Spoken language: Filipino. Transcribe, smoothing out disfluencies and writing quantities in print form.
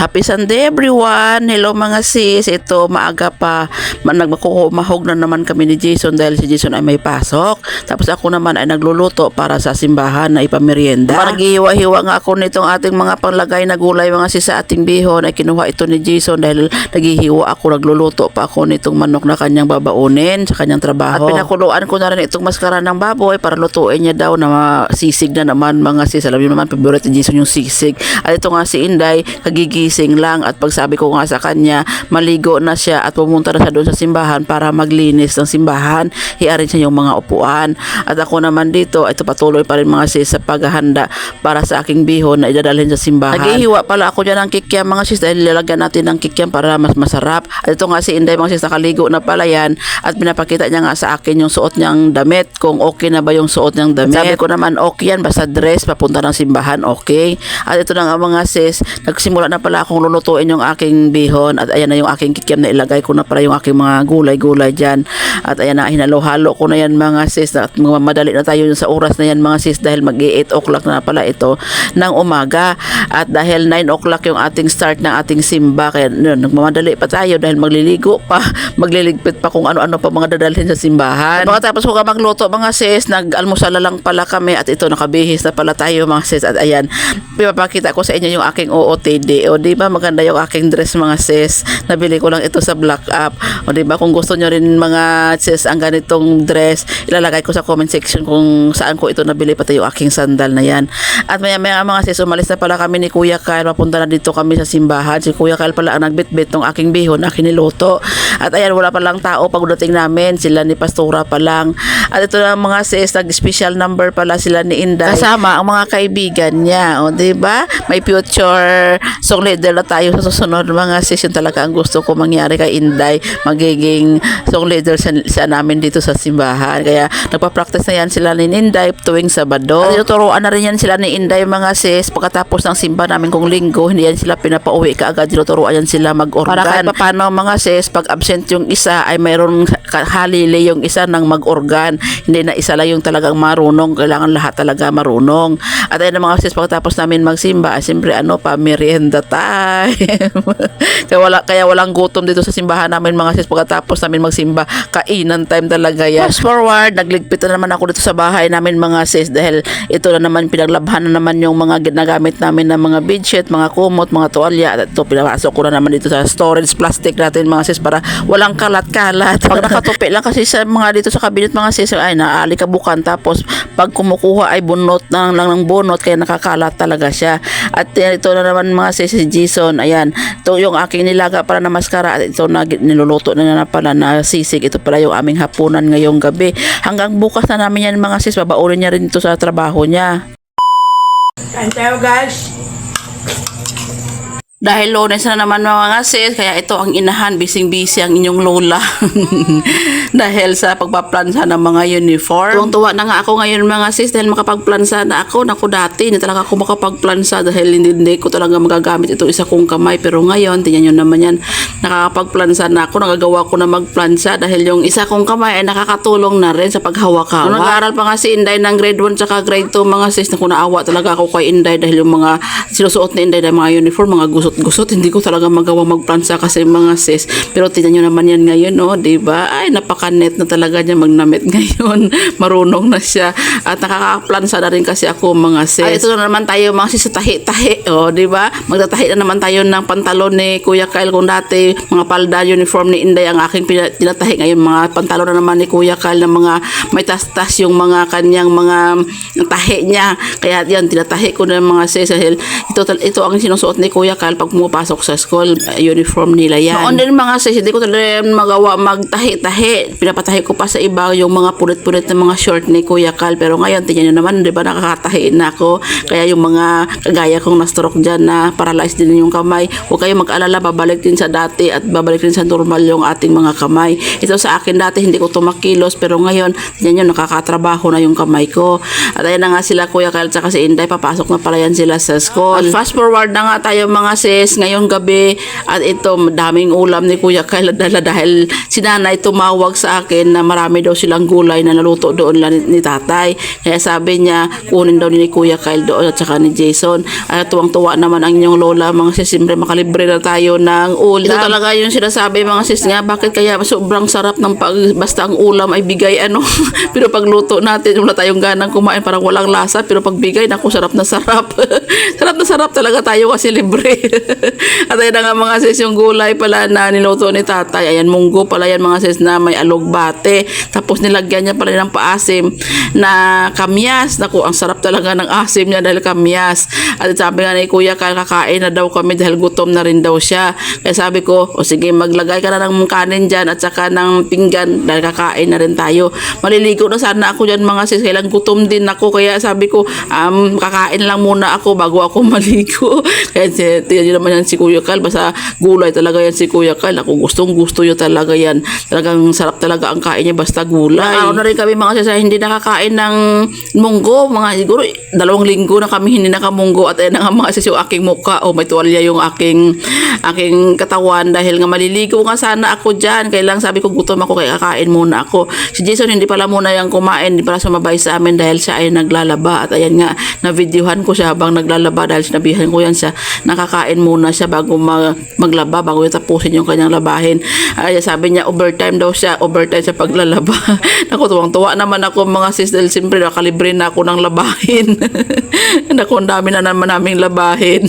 Happy Sunday everyone! Hello mga sis! Ito maaga pa, nagmakukumahog na naman kami ni Jason dahil si Jason ay may pasok. Tapos ako naman ay nagluluto para sa simbahan na ipamerienda. Naghihiwa-hiwa nga ako nitong ating mga panglagay na gulay mga sis sa ating bihon. Ay kinuha ito ni Jason dahil naghihiwa ako, nagluluto pa ako nitong manok na kanyang babaunin sa kanyang trabaho. At pinakuluan ko na rin itong maskara ng baboy para lutuin niya daw na sisig na naman mga sis. Alam niyo naman, favorite ni Jason yung sisig. At ito nga si Inday, kagigising lang at pagsabi ko nga sa kanya, maligo na siya at pumunta na siya doon sa simbahan para maglinis ng simbahan, hiarin siya yung mga upuan. At ako naman dito, ito patuloy pa rin mga sis sa paghahanda para sa aking bihon na idadalhin sa simbahan. Naghihiwa pala ako dyan ng kikiam mga sis dahil lalagyan natin ng kikiam para mas masarap. At ito nga si Inday mga sis, nakaligo na pala yan at pinapakita niya nga sa akin yung suot niyang damit, kung okay na ba yung suot niyang damit. Sabi ko naman okay yan, basta dress papunta ng simbahan, okay. At ito na nga mga sis, nagsimula na pala akong lulutuin yung aking bihon at ayan na yung aking kikiam na ilagay ko na pala yung aking mga gulay-gulay dyan. At ayan na, hinalo-halo ko na yan mga sis at madali na tayo sa oras na yan mga sis dahil mag-8 o'clock na pala ito ng umaga. At dahil 9 o'clock yung ating start ng ating simba, kaya nagmamadali pa tayo dahil magliligo pa, magliligpit pa kung ano-ano pa mga dadalhin sa simbahan. At pagkatapos ko ka magluto mga sis, nag-almusal lang pala kami at ito nakabihis na pala tayo mga sis. At ayan, pinapakita ko sa inyo yung aking OOTD. O diba maganda yung aking dress mga sis, nabili ko lang ito sa Black Up. O diba kung gusto nyo rin mga sis ang ganitong dress, ilalagay ko sa comment section kung saan ko ito nabili, pati yung aking sandal na yan. At maya mga sis, umalis na pala kami ni Kuya Kyle, mapunta na dito kami sa simbahan. Si Kuya Kyle pala ang nagbitbit ng aking bihon na kiniluto. At ayan, wala pa lang tao pagdating namin, sila ni Pastora pa lang. At ito na mga sis, nag-special number pala sila ni Inday kasama ang mga kaibigan niya. O diba, may future song leader na tayo sa susunod mga sis. Yun talaga ang gusto ko mangyari kay Inday, magiging song leader sa namin dito sa simbahan. Kaya nagpa-practice na yan sila ni Inday tuwing Sabado. At tinuturoan na rin yan sila ni Inday mga sis, pagkatapos ng simba namin kung linggo, hindi yan sila pinapauwi kaagad, tinuturoan yan sila mag-organ. Para kahit paano mga sis, pag absent yung isa ay mayroong halili yung isa ng mag-organ, hindi na isa lang yung talagang marunong, kailangan lahat talaga marunong. At ayun mga sis, pagkatapos namin magsimba, siyempre pa merienda time. kaya walang gutom dito sa simbahan namin mga sis, pagkatapos namin magsimba, kainan time talaga yan. Fast forward, nagligpit na naman ako dito sa bahay namin mga sis dahil ito na naman, pinaglabhan na naman yung mga ginagamit namin na mga bedsheet, mga kumot, mga tuwalya. At ito, pinapasok ko na naman dito sa storage plastic natin mga sis para walang kalat-kalat. Pag nakatupi lang kasi sa mga dito sa cabinet mga sis, ay naalikabukan, tapos pag kumukuha ay bunot ng bunot, kaya nakakalat talaga siya. At ito na naman mga sis, si Jason, ayan, ito yung aking nilaga para na maskara at ito na niluluto na pala na sisig. Ito pala yung aming hapunan ngayong gabi. Hanggang bukas na namin yan mga sis, babaunin niya rin ito sa trabaho niya. Kain tayo guys. Dahil Lunes na naman mga sis, kaya ito ang inahan, bising-busy ang inyong lola. Dahil sa pagpaplansa ng mga uniform. Tuwang-tuwa na nga ako ngayon mga sis dahil makapagplansa na ako. Naku, dati hindi talaga ako makapagplansa dahil hindi ko talaga magagamit itong isa kong kamay. Pero ngayon, tingnan nyo naman yan, nakakapagplansa na ako, nagagawa ko na magplansa dahil yung isa kong kamay ay nakakatulong na rin sa paghawak-hawak. Nung nag-aaral pa nga si Inday ng grade 1 tsaka grade 2 mga sis, na naawa talaga ako kay Inday dahil yung mga sinusuot ni Inday na mga uniform, mga gusot, hindi ko talaga magawa magplansa kasi mga sis. Pero tingnan nyo naman yan ngayon, no? Diba? Ay, napaka-net na talaga niya magnamit ngayon. Marunong na siya. At nakakaplansa na rin kasi ako mga sis. At ito na naman tayo mga sis sa tahi-tahi, oh, diba? Magtatahi na naman tayo ng pantalon ni Kuya Kyle. Kung dati, mga palda, uniform ni Inday ang aking tinatahi. Ngayon, mga pantalon na naman ni Kuya Kyle na mga may tas-tas yung mga kanyang mga tahi niya. Kaya yan, tinatahi ko na mga sis. Ito ang sinusuot ni Kuya Kyle pag pumapasok sa school, uniform nila yan. Noon din mga sis, hindi ko talaga magawa magtahi-tahi. Pinapatahi ko pa sa iba yung mga punit-punit na mga short ni Kuya Kyle. Pero ngayon, tingnan nyo naman, di ba nakakatahi na ako. Kaya yung mga kagaya kong na-stroke dyan na paralyzed din yung kamay, huwag kayong mag-alala, babalik din sa dati at babalik din sa normal yung ating mga kamay. Ito sa akin dati, hindi ko tumakilos, pero ngayon, tingnan nyo, nakakatrabaho na yung kamay ko. At ayan na nga sila Kuya Kyle tsaka si Inday, papasok na pala yan sila sa school. At fast forward na nga tayo mga sis, sis, ngayong gabi at ito daming ulam ni Kuya Kyle dahil si nanay tumawag sa akin na marami daw silang gulay na naluto doon lang ni tatay. Kaya sabi niya kunin daw ni Kuya Kyle doon at saka ni Jason. At tuwang-tuwa naman ang inyong lola mga sis, siyempre makalibre na tayo ng ulam. Ito talaga yung sinasabi mga sis nga, bakit kaya sobrang sarap ng basta ang ulam ay bigay pero pagluto natin wala tayong ganang kumain, parang walang lasa, pero pag bigay naku sarap na sarap. Sarap na sarap talaga tayo kasi libre. At ayun na nga mga sis, yung gulay pala na niluto ni tatay, ayan munggo pala yan mga sis na may alugbate, tapos nilagyan niya pala ng paasim na kamyas. Naku, ang sarap talaga ng asim niya dahil kamyas. At sabi nga ni Kuya Kyle, kakain na daw kami dahil gutom na rin daw siya. Kaya sabi ko, o sige maglagay ka na ng kanin dyan at saka ng pinggan dahil kakain na rin tayo. Maliligo na sana ako dyan mga sis, kailang gutom din ako, kaya sabi ko kakain lang muna ako bago ako maligo. Kaya tiyan naman yan si Kuya Kyle, basta gulay talaga yan si Kuya Kyle. Ako gustong gusto yun talaga yan, talagang sarap talaga ang kain niya basta gulay. Araw na rin kami mga sis hindi nakakain ng munggo, mga siguro 2 linggo na kami hindi nakamunggo. At ayun na nga mga sis yung aking mukha, may tuwalya yung aking katawan dahil nga maliligo nga sana ako dyan. Kailang sabi ko gutom ako kaya kakain muna ako. Si Jason hindi pala muna yung kumain, hindi pala sumabay sa amin dahil siya ay naglalaba. At ayan nga, na-videohan ko siya habang naglalaba dahil sinabihan ko yan siya, nakakain muna siya bago maglaba, bago yung tapusin yung kanyang labahin. Ay, sabi niya overtime daw siya, overtime sa paglalaba. Naku, tuwang-tuwa naman ako mga sis dahil siyempre nakalibre na ako ng labahin. Naku, ang dami na naman naming labahin.